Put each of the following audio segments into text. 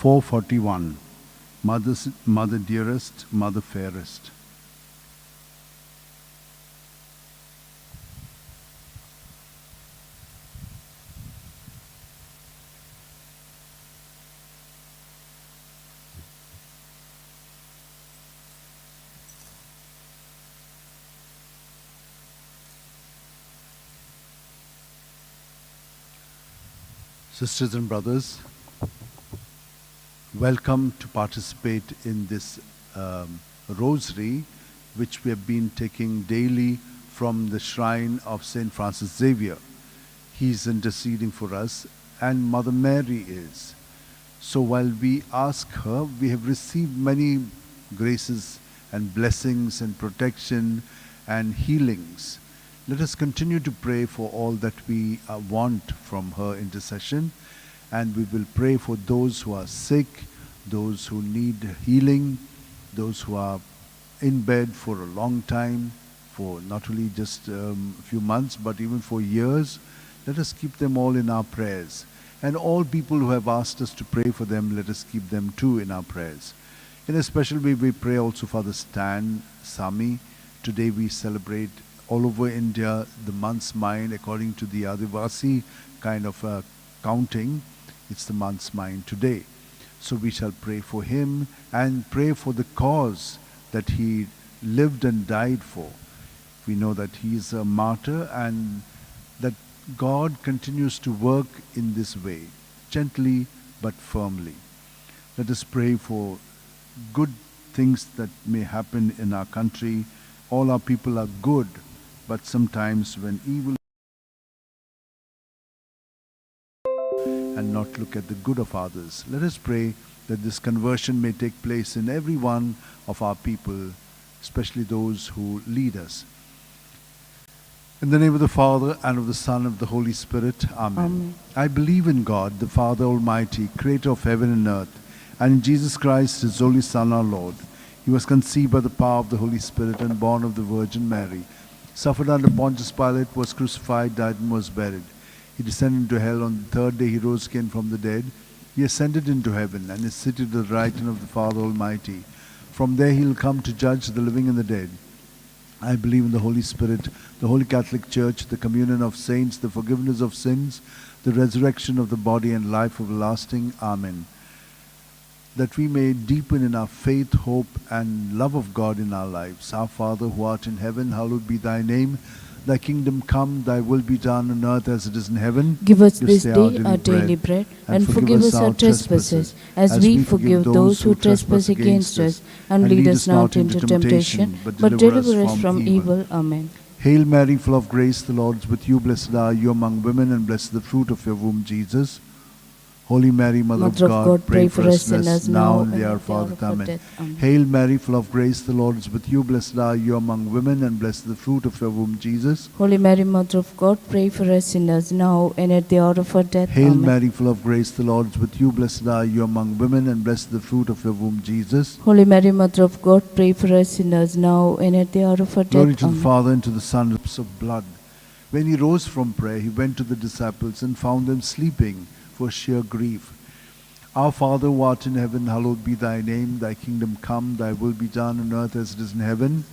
441. Mother dearest, Mother fairest. Sisters and brothers, welcome to participate in this Rosary, which we have been taking daily from the shrine of Saint Francis Xavier. He is interceding for us, and Mother Mary is. So while we ask her, we have received many graces and blessings and protection and healings. Let us continue to pray for all that we want from her intercession, and we will pray for those who are sick, those who need healing, those who are in bed for a long time, for not only just a few months but even for years. Let us keep them all in our prayers. And all people who have asked us to pray for them, let us keep them too in our prayers. In a special way, we pray also for the Stan Sami. Today we celebrate all over India the month's mind according to the Adivasi kind of counting. It's the month's mind today. So we shall pray for him and pray for the cause that he lived and died for. We know that he is a martyr and that God continues to work in this way, gently but firmly. Let us pray for good things that may happen in our country. All our people are good, but sometimes when evil and not look at the good of others. Let us pray that this conversion may take place in every one of our people, especially those who lead us. In the name of the Father, and of the Son, and of the Holy Spirit. Amen. Amen. I believe in God, the Father Almighty, creator of heaven and earth, and in Jesus Christ, his only Son, our Lord. He was conceived by the power of the Holy Spirit and born of the Virgin Mary. Suffered under Pontius Pilate, was crucified, died, and was buried. He descended into hell. On the third day he rose again from the dead. He ascended into heaven and is seated at the right hand of the Father Almighty. From there he will come to judge the living and the dead. I believe in the Holy Spirit, the Holy Catholic Church, the communion of saints, the forgiveness of sins, the resurrection of the body, and life everlasting. Amen. That we may deepen in our faith, hope, and love of God in our lives. Our Father who art in heaven, hallowed be thy name. Thy kingdom come, thy will be done on earth as it is in heaven. Give us this day our daily bread, and forgive us our trespasses, as we forgive those who trespass against us. And lead us not into temptation, but deliver us from evil. Amen. Hail Mary, full of grace, the Lord is with you. Blessed are you among women, and blessed the fruit of your womb, Jesus. Holy Mary, Mother of God, pray for us sinners now and at the hour of our death. Amen. Hail Mary, full of grace, the Lord is with you. Blessed are you among women, and blessed the fruit of your womb, Jesus. Holy Mary, Mother of God, pray for us sinners now and at the hour of our death. Hail Amen. Mary, full of grace, the Lord is with you. Blessed are you among women, and blessed the fruit of your womb, Jesus. Holy Mary, Mother of God, pray for us sinners now and at the hour of our death. Glory to Amen. the Father, and to the Son, and to the Spirit of blood. When he rose from prayer, he went to the disciples and found them sleeping for sheer grief. Our Father who art in heaven, hallowed be thy name. Thy kingdom come, thy will be done on earth as it is in heaven.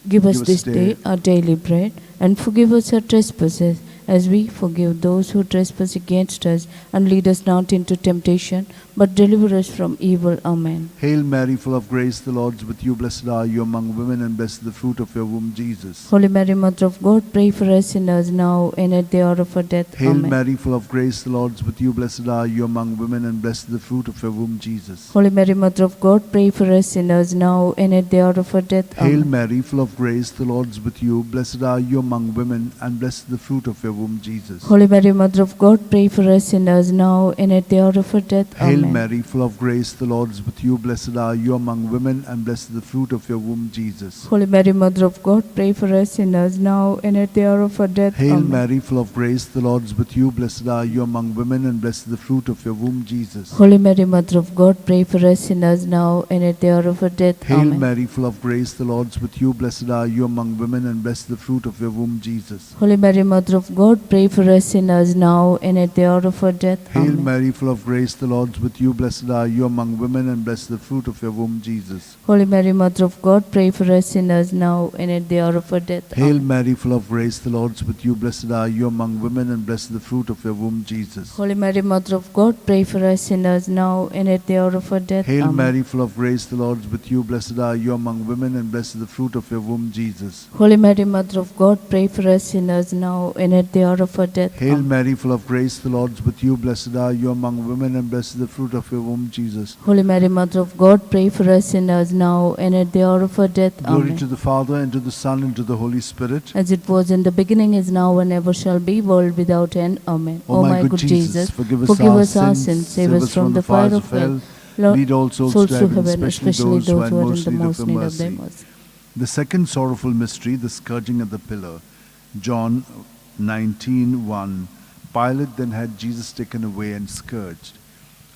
Give us this day our daily bread, and forgive us our trespasses, as we forgive those who trespass against us. And lead us not into temptation, but deliver us from evil. Amen. Hail Mary, full of grace, the Lord is with you. Blessed are you among women, and blessed the fruit of your womb, Jesus. Holy Mary, Mother of God, pray for us sinners now and at the hour of our death. Hail Amen. Mary, full of grace, the Lord is with you. Blessed are you among women, and blessed the fruit of your womb, Jesus. Holy Mary, Mother of God, pray for us sinners now and at the hour of our death. Hail Amen. Mary, full of grace, the Lord is with you. Blessed are you among women, and blessed the fruit of your womb, Jesus. Holy Mary, Mother of God, pray for us sinners now and at the hour of our death. Hail Amen. Mary, full of grace, the Lord is with you. Blessed are you among women, and blessed the fruit of your womb, Jesus. Holy Mary, Mother of God, pray for us sinners now and at the hour of our death. Hail Amen. Mary, full of grace, the Lord is with you. Blessed are you among women, and blessed the fruit of your womb, Jesus. Holy Mary, Mother of God, pray for us sinners now and at the hour of our death. Hail Amen. Mary, full of grace, the Lord is with you. Blessed are you among women, and blessed the fruit of your womb, Jesus. Holy Mary, Mother of God, God, pray for us sinners now and at the hour of our death. Hail Amen. Mary, full of grace, the Lord is with you. Blessed are you among women, and blessed the fruit of your womb, Jesus. Holy Mary, Mother of God, pray for us sinners now and at the hour of our death. Hail Amen. Mary, full of grace, the Lord is with you. Blessed are you among women, and blessed the fruit of your womb, Jesus. Holy Mary, Mother of God, pray for us sinners now and at the hour of our death. Hail Amen. Mary, full of grace, the Lord is with you. Blessed are you among women, and blessed the fruit of your womb, Jesus. Holy Mary, Mother of God, pray for us sinners now and at the hour of our death. Hail Amen. Mary, full of grace, the Lord is with you. Blessed are you among women, and blessed the fruit of your womb, Jesus. Holy Mary, Mother of God, pray for us sinners now and at the hour of our death. Glory Amen. to the Father, and to the Son, and to the Holy Spirit. As it was in the beginning, is now, and ever shall be, world without end. Amen. O my good Jesus, forgive us our sins, save us from the fire of hell. Lord, lead all souls to heaven, especially those who are in the most need of thy mercy. The second sorrowful mystery, the scourging at the pillar. John 19:1. Pilate then had Jesus taken away and scourged.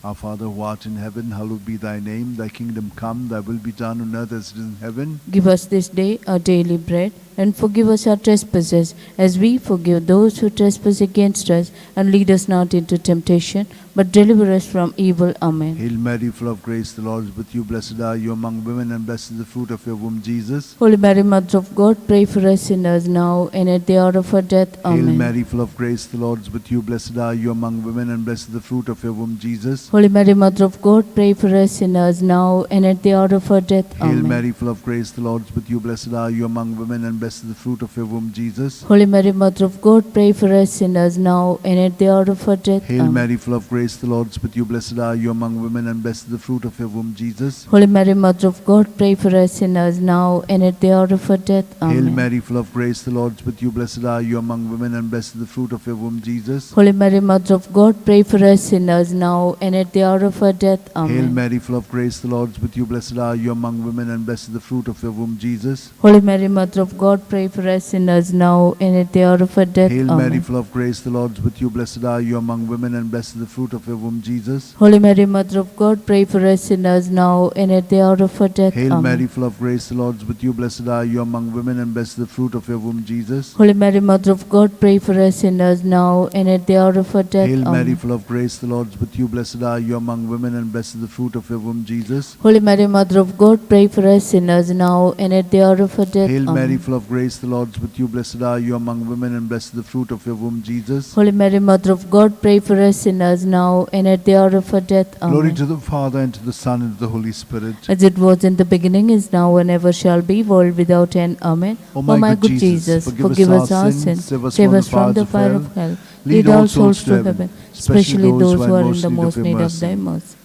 Our Father who art in heaven, hallowed be thy name. Thy kingdom come, thy will be done on earth as it is in heaven. Give us this day our daily bread, and forgive us our trespasses, as we forgive those who trespass against us. And lead us not into temptation, but deliver us from evil. Amen. Hail Mary, full of grace, the Lord is with you. Blessed are you among women, and blessed is the fruit of your womb, Jesus. Holy Mary, Mother of God, pray for us sinners now and at the hour of our death. Amen. Hail Mary, full of grace, the Lord is with you. Blessed are you among women, and blessed is the fruit of your womb, Jesus. Holy Mary, Mother of God, pray for us sinners now and at the hour of our death. Hail Amen. Mary, full of grace, the Lord is with you. Blessed are you among women, and blessed is the fruit of your womb, Jesus. Holy Mary, Mother of God, pray for us sinners now and at the hour of our death. Hail Amen. Mary, full of grace, the Lord is with you. Blessed are you among women, and blessed is the fruit of your womb, Jesus. Holy Mary, Mother of God, pray for us sinners now and at the hour of our death. Amen. Hail Mary, full of grace, the Lord is with you. Blessed are you among women, and blessed is the fruit of your womb, Jesus. Holy Mary, Mother of God, pray for us sinners now and at the hour of our death. Amen. Hail Mary, full of grace, the Lord is with you. Blessed are you among women, and blessed is the fruit of your womb, Jesus. Holy Mary, Mother of God, pray for us sinners now and at the hour of our death. Hail Amen. Mary, full of grace, the Lord is with you. Blessed are you among women, and blessed is the fruit of your womb, Jesus. Holy Mary, Mother of God, pray for us sinners now and at the hour of our death. Hail Amen. Mary, full of grace, the Lord is with you. Blessed are you among women, and blessed is the fruit of your womb, Jesus. Holy Mary, Mother of God, pray for us sinners now and at the hour of our death. Hail Mary, Amen. full of grace, the Lord is with you. Blessed are you among women, and blessed is the fruit of your womb, Jesus. Holy Mary, Mother of God, pray for us sinners now and at the hour of our death. Hail Mary, Amen. full of grace, the Lord is with you. Blessed are you among women, and blessed is the fruit of your womb, Jesus. Holy Mary, Mother of God, pray for us sinners now and at the hour of our death. Amen. Glory to the Father, and to the Son, and to the Holy Spirit. As it was in the beginning, is now, and ever shall be, world without end. Amen. O my good Jesus, forgive us our sins, save us from the fire of hell. Lead all souls to heaven, especially those who are in the most need of thy mercy.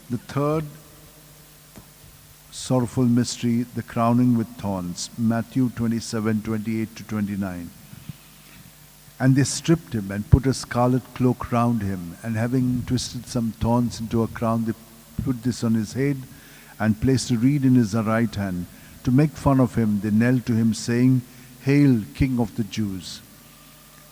The third sorrowful mystery, the crowning with thorns. Matthew 27:28-29. And they stripped him and put a scarlet cloak round him, and having twisted some thorns into a crown, they put this on his head and placed a reed in his right hand. To make fun of him, they knelt to him, saying, Hail, King of the Jews!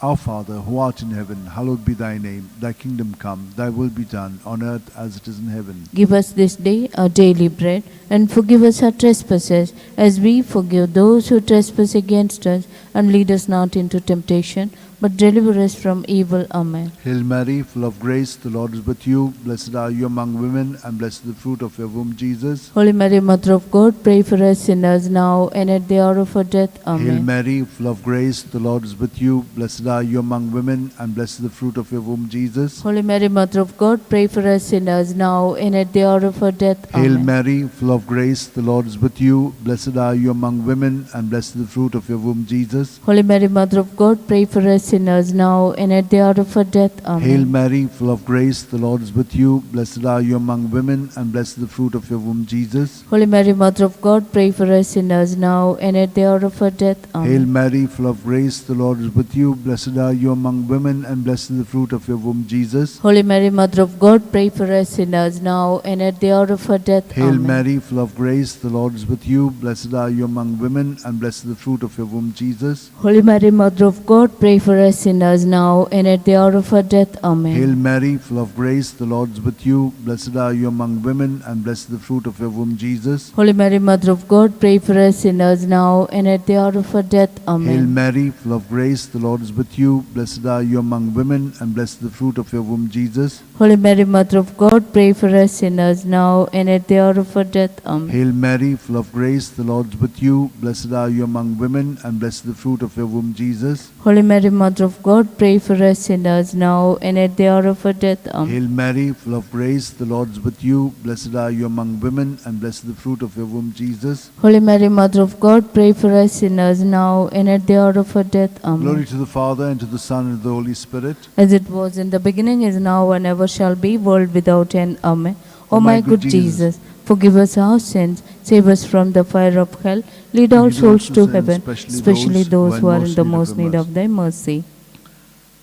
Our Father, who art in heaven, hallowed be thy name. Thy kingdom come, thy will be done, on earth as it is in heaven. Give us this day our daily bread, and forgive us our trespasses, as we forgive those who trespass against us. And lead us not into temptation, but deliver us from evil. Amen. Hail Mary, full of grace, the Lord is with you. Blessed are you among women, and blessed is the fruit of your womb, Jesus. Holy Mary, Mother of God, pray for us sinners now and at the hour of our death. Amen. Hail Mary, full of grace, the Lord is with you. Blessed are you among women, and blessed is the fruit of your womb, Jesus. Holy Mary, Mother of God, pray for us sinners now and at the hour of our death. Hail Amen. Mary, full of grace, the Lord is with you. Blessed are you among women, and blessed is the fruit of your womb, Jesus. Holy Mary, Mother of God, pray for us sinners now and at the hour of our death. Amen. Hail Mary, full of grace, the Lord is with you. Blessed are you among women, and blessed is the fruit of your womb, Jesus. Holy Mary, Mother of God, pray for us sinners now and at the hour of our death. Amen. Hail Mary, full of grace, the Lord is with you. Blessed are you among women, and blessed is the fruit of your womb, Jesus. Holy Mary, Mother of God, pray for us sinners now and at the hour of our death. Hail Amen. Mary, full of grace, the Lord is with you. Blessed are you among women, and blessed is the fruit of your womb, Jesus. Holy Mary, Mother of God, pray for us sinners now and at the hour of our death. Amen. Hail Mary, full of grace, the Lord is with you. Blessed are you among women, and blessed the fruit of your womb, Jesus. Holy Mary, Mother of God, pray for us sinners now and at the hour of our death. Amen. Hail Mary, full of grace, the Lord is with you. Blessed are you among women, and blessed the fruit of your womb, Jesus. Holy Mary, Mother of God, pray for us sinners now and at the hour of our death. Amen. Hail Mary, full of grace, the Lord is with you. Blessed are you among women, and blessed the fruit of your womb, Jesus. Holy Mary, Mother of God, pray for us sinners now and at the hour of our death. Amen. Hail Mary, full of grace, the Lord is with you. Blessed are you among women, and blessed the fruit of your womb, Jesus. Holy Mary, Mother of God, pray for us sinners now and at the hour of our death. Amen. Glory to the Father, and to the Son, and to the Holy Spirit. As it was in the beginning, is now, and ever shall be, world without end. Amen. O my good Jesus, forgive us our sins, save us from the fire of hell, lead all souls to heaven, especially those who are in the most need of thy mercy.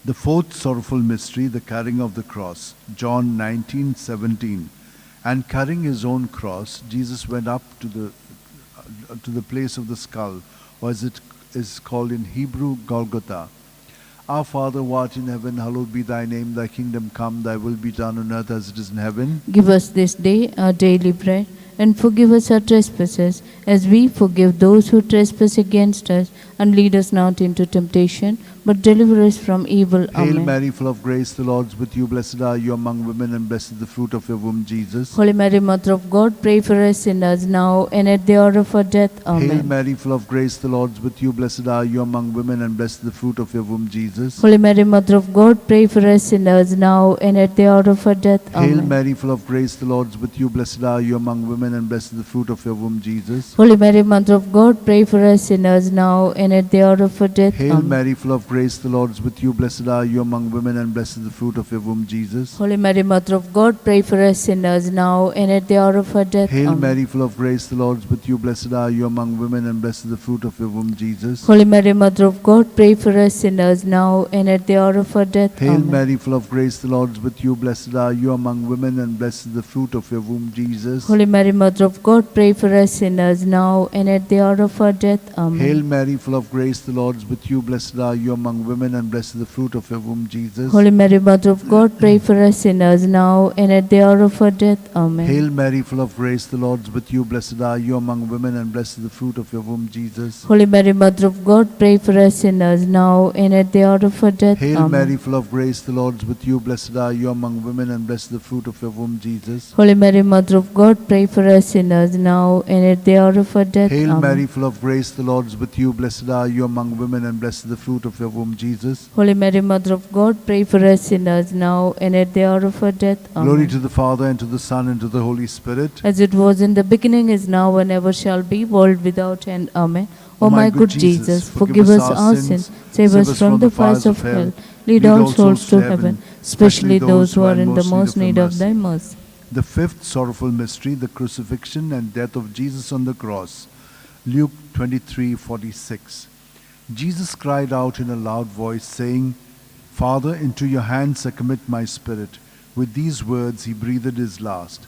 The fourth sorrowful mystery, the carrying of the cross. John 19:17. And carrying his own cross, Jesus went up to the place of the skull, or as it is called in Hebrew, Golgotha. Our Father, who art in heaven, hallowed be thy name. Thy kingdom come, thy will be done on earth as it is in heaven. Give us this day our daily bread, and forgive us our trespasses, as we forgive those who trespass against us. And lead us not into temptation, but deliver us from evil. Hail Amen. Mary, full of grace, the Lord is with you. Blessed are you among women, and blessed is the fruit of your womb, Jesus. Holy Mary, Mother of God, pray for us sinners now and at the hour of our death. Amen. Hail Mary, full of grace, the Lord is with you. Blessed are you among women, and blessed is the fruit of your womb, Jesus. Holy Mary, Mother of God, pray for us sinners now and at the hour of our death. Hail Amen. Mary, full of grace, the Lord is with you. Blessed are you among women, and blessed is the fruit of your womb, Jesus. Holy Mary, Mother of God, pray for us sinners now and at the hour of our death. Hail Amen. Mary, full of grace, the Lord is with you. Blessed are you among women, and blessed is the fruit of your womb, Jesus. Holy Mary, Mother of God, pray for us sinners now and at the hour of our death. Hail Amen. Mary, full of grace, the Lord is with you. Blessed are you among women, and blessed is the fruit of your womb, Jesus. Holy Mary, Mother of God, pray for us sinners now and at the hour of our death. Hail Amen. Mary, full of grace, the Lord is with you. Blessed are you among women, and blessed is the fruit of your womb, Jesus. Holy Mary, Mother of God, pray for us sinners now and at the hour of our death. Amen. Hail Mary, full of grace, the Lord is with you. Blessed are you among women, and blessed is the fruit of your womb, Jesus. Holy Mary, Mother of God, pray for us sinners now and at the hour of our death. Amen. Hail Mary, full of grace, the Lord is with you. Blessed are you among women, and blessed is the fruit of your womb, Jesus. Holy Mary, Mother of God, pray for us sinners now and at the hour of our death. Hail Amen. Mary, full of grace, the Lord is with you. Blessed are you among women, and blessed is the fruit of your womb, Jesus. Holy Mary, Mother of God, pray for us sinners now and at the hour of our death. Hail Amen. Mary, full of grace, the Lord is with you. Blessed are you among women, and blessed is the fruit of your womb, Jesus. Holy Mary, Mother of God, pray for us sinners now and at the hour of our death. Amen. Glory to the Father, and to the Son, and to the Holy Spirit. As it was in the beginning, is now, and ever shall be, world without end. Amen. O my good Jesus, forgive us our sins, save us from the fires of hell, lead all souls to heaven, especially those who are in the most need of thy mercy. The fifth sorrowful mystery, the crucifixion and death of Jesus on the cross. Luke 23:46. Jesus cried out in a loud voice, saying, Father, into your hands I commit my spirit. With these words he breathed his last.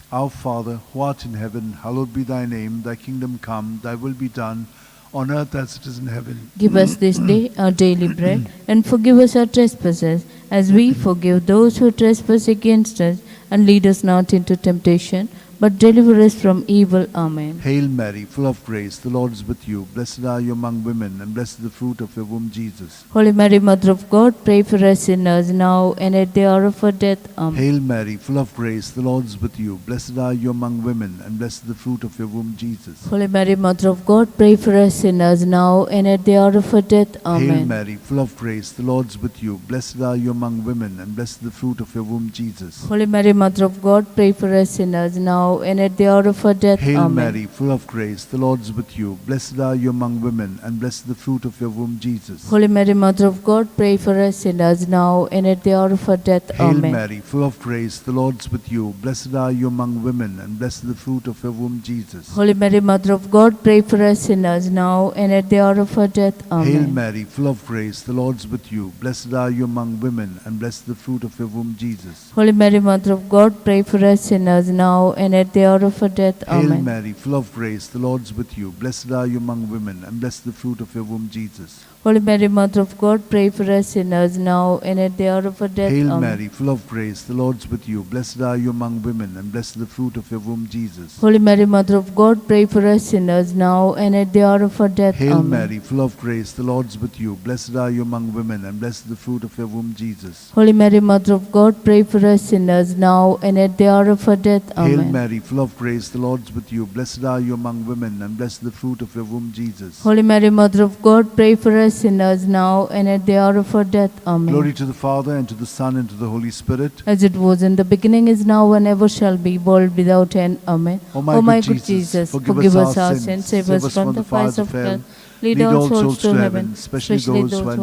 Our Father, who art in heaven, hallowed be thy name. Thy kingdom come, thy will be done, on earth as it is in heaven. Give us this day our daily bread, and forgive us our trespasses, as we forgive those who trespass against us. And lead us not into temptation, but deliver us from evil. Amen. Hail Mary, full of grace, the Lord is with you. Blessed are you among women, and blessed is the fruit of your womb, Jesus. Holy Mary, Mother of God, pray for us sinners now and at the hour of our death. Amen. Hail Mary, full of grace, the Lord is with you. Blessed are you among women, and blessed is the fruit of your womb, Jesus. Holy Mary, Mother of God, pray for us sinners now and at the hour of our death. Amen. Hail Mary, full of grace, the Lord is with you. Blessed are you among women, and blessed is the fruit of your womb, Jesus. Holy Mary, Mother of God, pray for us sinners now and at the hour of our death. Hail Amen. Mary, full of grace, the Lord is with you. Blessed are you among women, and blessed is the fruit of your womb, Jesus. Holy Mary, Mother of God, pray for us sinners now and at the hour of our death. Hail Amen. Mary, full of grace, the Lord is with you. Blessed are you among women, and blessed is the fruit of your womb, Jesus. Holy Mary, Mother of God, pray for us sinners now and at the hour of our death. Amen. Hail Mary, full of grace, the Lord is with you. Blessed are you among women, and blessed is the fruit of your womb, Jesus. Holy Mary, Mother of God, pray for us sinners now and at the hour of our death. Hail Amen. Mary, full of grace, the Lord is with you. Blessed are you among women, and blessed is the fruit of your womb, Jesus. Holy Mary, Mother of God, pray for us sinners now and at the hour of our death. Hail Amen. Mary, full of grace, the Lord is with you. Blessed are you among women, and blessed is the fruit of your womb, Jesus. Holy Mary, Mother of God, pray for us sinners now and at the hour of our death. Hail Amen. Mary, full of grace, the Lord is with you. Blessed are you among women, and blessed is the fruit of your womb, Jesus. Holy Mary, Mother of God, pray for us sinners now and at the hour of our death. Hail Amen. Mary, full of grace, the Lord is with you. Blessed are you among women, and blessed is the fruit of your womb, Jesus. Holy Mary, Mother of God, pray for us sinners now and at the hour of our death. Amen. Glory to the Father, and to the Son, and to the Holy Spirit. As it was in the beginning, is now, and ever shall be, world without end. Amen. O my good Jesus, forgive us our sins, save us from the fires of hell. Lead all souls to heaven, especially those who are in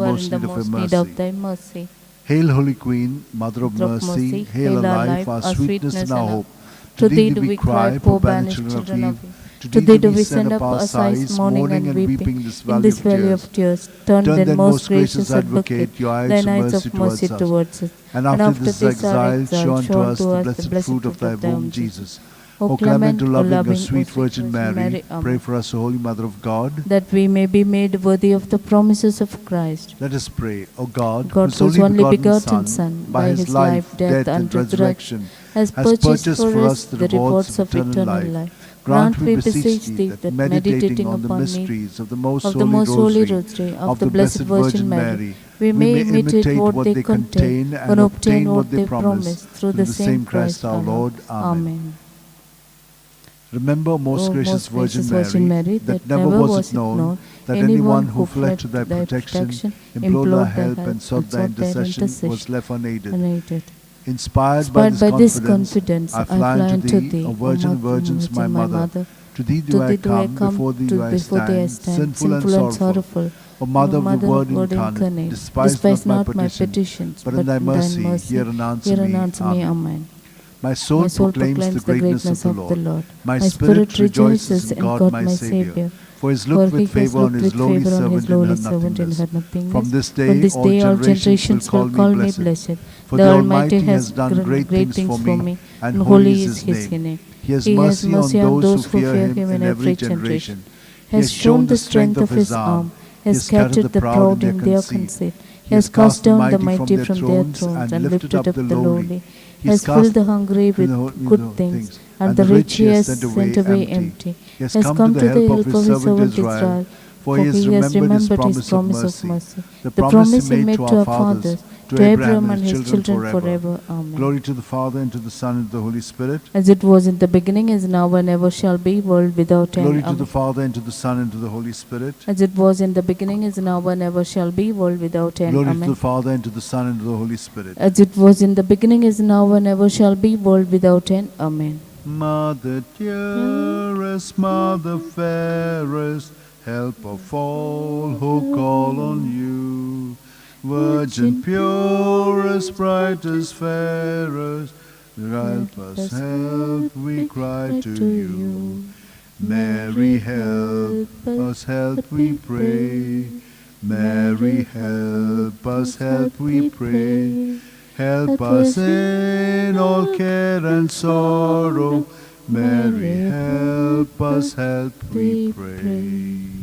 most need of thy mercy. Hail, Holy Queen, Mother of Mercy, hail our life, our sweetness, and our hope. To thee do we cry, poor banished children of Eve. To thee do we send up our sighs, mourning and weeping, in this valley of tears. Turn then, most gracious Advocate, your eyes of mercy towards us. And after this exile, show unto us the blessed fruit of thy womb, Jesus. O clement, O loving, O sweet Virgin Mary, pray for us, O Holy Mother of God, that we may be made worthy of the promises of Christ. Let us pray. O God, whose only begotten Son, by his life, death, and resurrection, has purchased for us the rewards of eternal life. Grant, we beseech thee, that meditating on the mysteries of the most holy Rosary of the Blessed Virgin Mary, we may imitate what they contain and obtain what they promise, through the same Christ our Lord. Amen. Remember, most gracious Virgin Mary, that never was it known that anyone who fled to thy protection, implored thy help, and sought thy intercession was left unaided. Inspired by this confidence, I fly unto thee, O Virgin of Virgins, my Mother. To thee do I come, before thee I stand, sinful and sorrowful. O Mother of the Word incarnate, despise not my petitions, but in thy mercy hear and answer me. Amen. My soul proclaims the greatness of the Lord. My spirit rejoices in God my Saviour. For he has looked with favour on his lowly servant and heard nothingness. From this day all generations will call me blessed. For the Almighty has done great things for me, and holy is his name. He has mercy on those who fear him in every generation. He has shown the strength of his arm. He has scattered the proud in their conceit. He has cast down the mighty from their thrones and lifted up the lowly. He has filled the hungry with good things, and the rich he has sent away empty. He has come to the help of his servant Israel, for he has remembered his promise of mercy, the promise he made to our fathers, to Abraham and his children forever. Amen. Glory to the Father, and to the Son, and to the Holy Spirit. As it was in the beginning, is now, and ever shall be, world without end. Glory to the Father, and to the Son, and to the Holy Spirit. As it was in the beginning, is now, and ever shall be, world without end. Glory Amen. to the Father, and to the Son, and to the Holy Spirit. As it was in the beginning, is now, and ever shall be, world without end. Amen. Mother dearest, Mother fairest, help of all who call on you. Virgin purest, brightest, fairest, help us, help, we cry to you. Mary, help us, we pray. Mary, help us, we pray. Help us in all care and sorrow. Mary, help us, we pray.